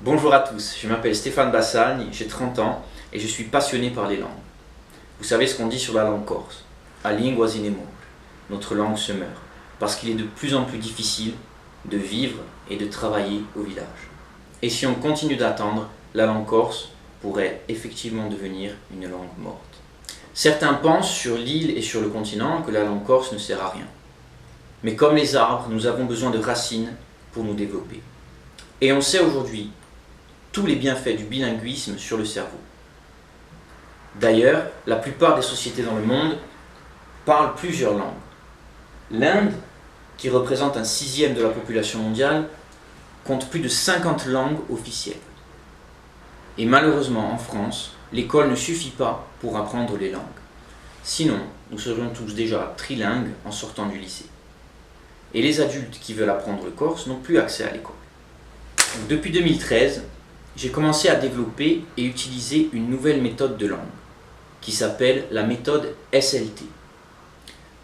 Bonjour à tous, je m'appelle Stéphane Bassagne, j'ai 30 ans et je suis passionné par les langues. Vous savez ce qu'on dit sur la langue corse, a lingua se ne muore, notre langue se meurt, parce qu'il est de plus en plus difficile de vivre et de travailler au village. Et si on continue d'attendre, la langue corse pourrait effectivement devenir une langue morte. Certains pensent sur l'île et sur le continent que la langue corse ne sert à rien. Mais comme les arbres, nous avons besoin de racines pour nous développer. Et on sait aujourd'hui tous les bienfaits du bilinguisme sur le cerveau. D'ailleurs, la plupart des sociétés dans le monde parlent plusieurs langues. L'Inde, qui représente un 1/6 de la population mondiale, compte plus de 50 langues officielles. Et malheureusement, en France, l'école ne suffit pas pour apprendre les langues. Sinon, nous serions tous déjà trilingues en sortant du lycée. Et les adultes qui veulent apprendre le corse n'ont plus accès à l'école. Depuis 2013, j'ai commencé à développer et utiliser une nouvelle méthode de langue, qui s'appelle la méthode SLT.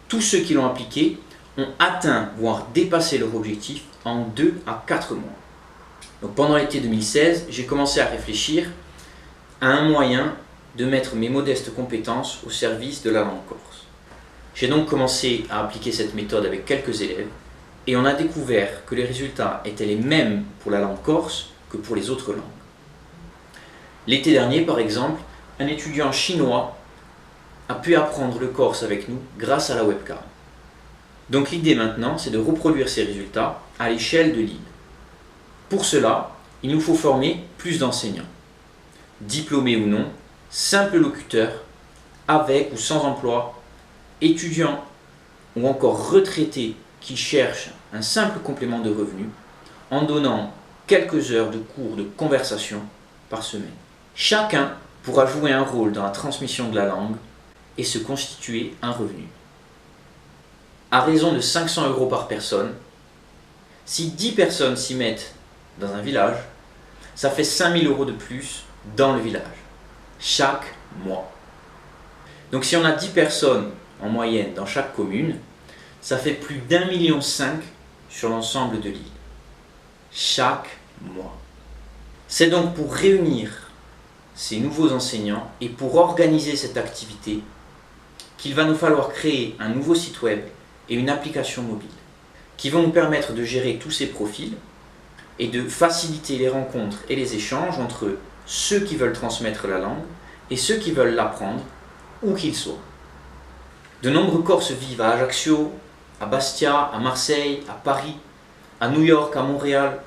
Tous ceux qui l'ont appliquée ont atteint, voire dépassé leur objectif en 2 à 4 mois. Donc pendant l'été 2016, j'ai commencé à réfléchir à un moyen de mettre mes modestes compétences au service de la langue corse. J'ai donc commencé à appliquer cette méthode avec quelques élèves et on a découvert que les résultats étaient les mêmes pour la langue corse que pour les autres langues. L'été dernier, par exemple, un étudiant chinois a pu apprendre le corse avec nous grâce à la webcam. Donc l'idée maintenant, c'est de reproduire ces résultats à l'échelle de l'île. Pour cela, il nous faut former plus d'enseignants. Diplômés ou non, simples locuteurs, avec ou sans emploi, étudiants ou encore retraités qui cherchent un simple complément de revenu en donnant quelques heures de cours de conversation par semaine. Chacun pourra jouer un rôle dans la transmission de la langue et se constituer un revenu. À raison de 500 € par personne, si 10 personnes s'y mettent dans un village, ça fait 5 000 € de plus dans le village, chaque mois. Donc si on a 10 personnes en moyenne dans chaque commune, ça fait plus d'1,5 million sur l'ensemble de l'île, chaque mois. C'est donc pour réunir ces nouveaux enseignants et pour organiser cette activité qu'il va nous falloir créer un nouveau site web et une application mobile qui vont nous permettre de gérer tous ces profils et de faciliter les rencontres et les échanges entre ceux qui veulent transmettre la langue et ceux qui veulent l'apprendre, où qu'ils soient. De nombreux Corses vivent à Ajaccio, à Bastia, à Marseille, à Paris, à New York, à Montréal.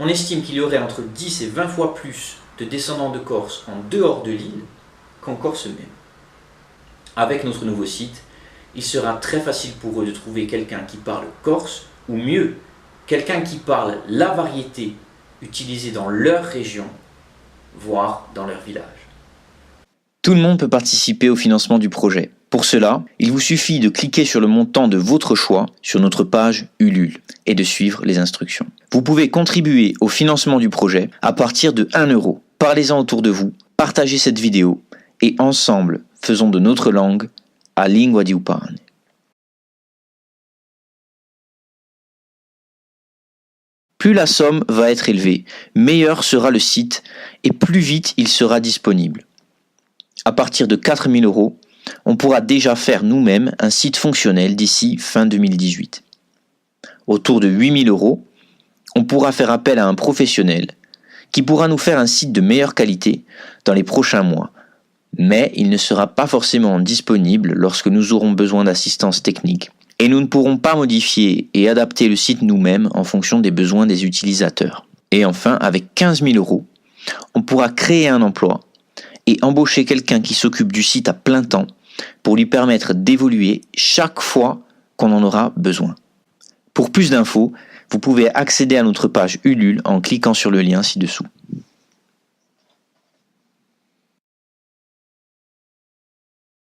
On estime qu'il y aurait entre 10 et 20 fois plus de descendants de Corse en dehors de l'île qu'en Corse même. Avec notre nouveau site, il sera très facile pour eux de trouver quelqu'un qui parle corse, ou mieux, quelqu'un qui parle la variété utilisée dans leur région, voire dans leur village. Tout le monde peut participer au financement du projet. Pour cela, il vous suffit de cliquer sur le montant de votre choix sur notre page Ulule et de suivre les instructions. Vous pouvez contribuer au financement du projet à partir de 1 €. Parlez-en autour de vous, partagez cette vidéo et ensemble, faisons de notre langue a lingua di upane. Plus la somme va être élevée, meilleur sera le site et plus vite il sera disponible. À partir de 4 000 €, on pourra déjà faire nous-mêmes un site fonctionnel d'ici fin 2018. Autour de 8 000 €, on pourra faire appel à un professionnel qui pourra nous faire un site de meilleure qualité dans les prochains mois. Mais il ne sera pas forcément disponible lorsque nous aurons besoin d'assistance technique. Et nous ne pourrons pas modifier et adapter le site nous-mêmes en fonction des besoins des utilisateurs. Et enfin, avec 15 000 €, on pourra créer un emploi et embaucher quelqu'un qui s'occupe du site à plein temps pour lui permettre d'évoluer chaque fois qu'on en aura besoin. Pour plus d'infos, vous pouvez accéder à notre page Ulule en cliquant sur le lien ci-dessous.